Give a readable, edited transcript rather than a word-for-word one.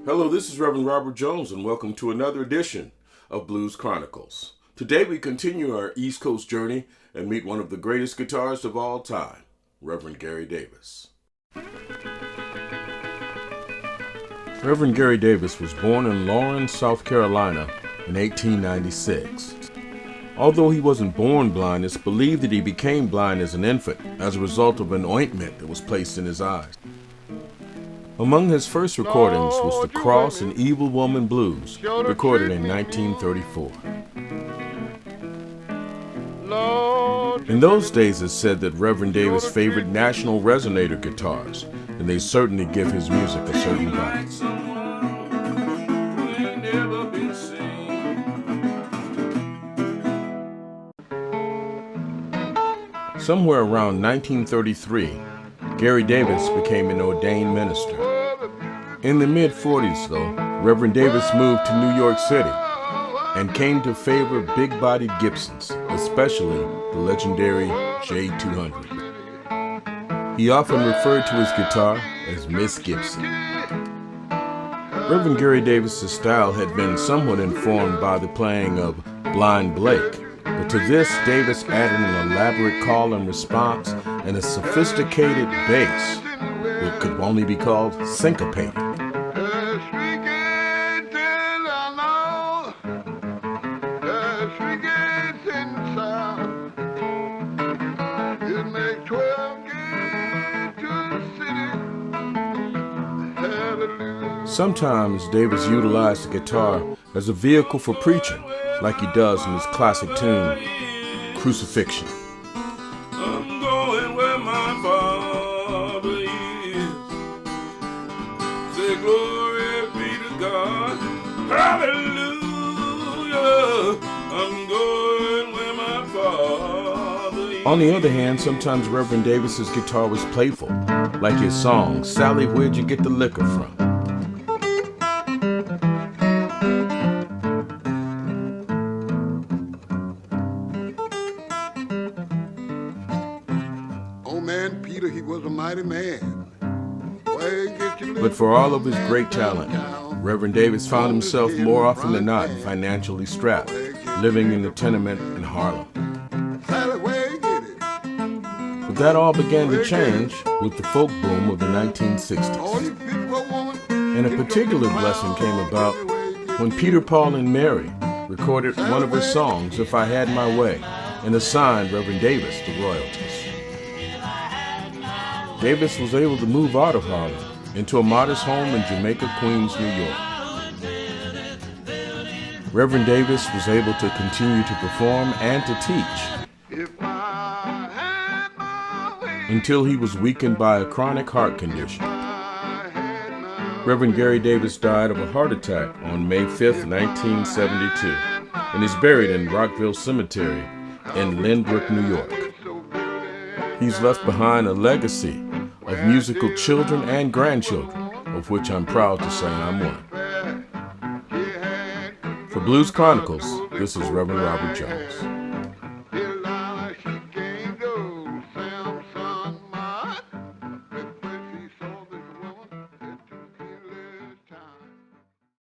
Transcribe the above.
Hello, this is Reverend Robert Jones, and welcome to another edition of Blues Chronicles. Today we continue our East Coast journey and meet one of the greatest guitarists of all time, Reverend Gary Davis. Reverend Gary Davis was born in Lawrence, South Carolina in 1896. Although he wasn't born blind, it's believed that he became blind as an infant as a result of an ointment that was placed in his eyes. Among his first recordings was the Cross and Evil Woman Blues, recorded in 1934. In those days, it's said that Reverend Davis favored National Resonator guitars, and they certainly give his music a certain vibe. Somewhere around 1933, Gary Davis became an ordained minister. In the mid-40s, though, Reverend Davis moved to New York City and came to favor big-bodied Gibsons, especially the legendary J200. He often referred to his guitar as Miss Gibson. Reverend Gary Davis's style had been somewhat informed by the playing of Blind Blake, but to this, Davis added an elaborate call and response and a sophisticated bass that could only be called syncopated. Sometimes Davis utilized the guitar as a vehicle for preaching, like he does in his classic tune, Crucifixion. I'm going where my Father is. Say glory be to God. Hallelujah. I'm going where my Father is. On the other hand, sometimes Reverend Davis's guitar was playful, like his song, Sally, Where'd You Get the Liquor From? He was a mighty man. But for all of his great talent, Reverend Davis found himself more often than not financially strapped, living in the tenement in Harlem. But that all began to change with the folk boom of the 1960s. And a particular blessing came about when Peter, Paul, and Mary recorded one of his songs, If I Had My Way, and assigned Reverend Davis the royalties. Davis was able to move out of Harlem into a modest home in Jamaica, Queens, New York. Reverend Davis was able to continue to perform and to teach until he was weakened by a chronic heart condition. Reverend Gary Davis died of a heart attack on May 5th, 1972, and is buried in Rockville Cemetery in Lynbrook, New York. He's left behind a legacy of musical children and grandchildren, of which I'm proud to say I'm one. For Blues Chronicles, this is Reverend Robert Jones.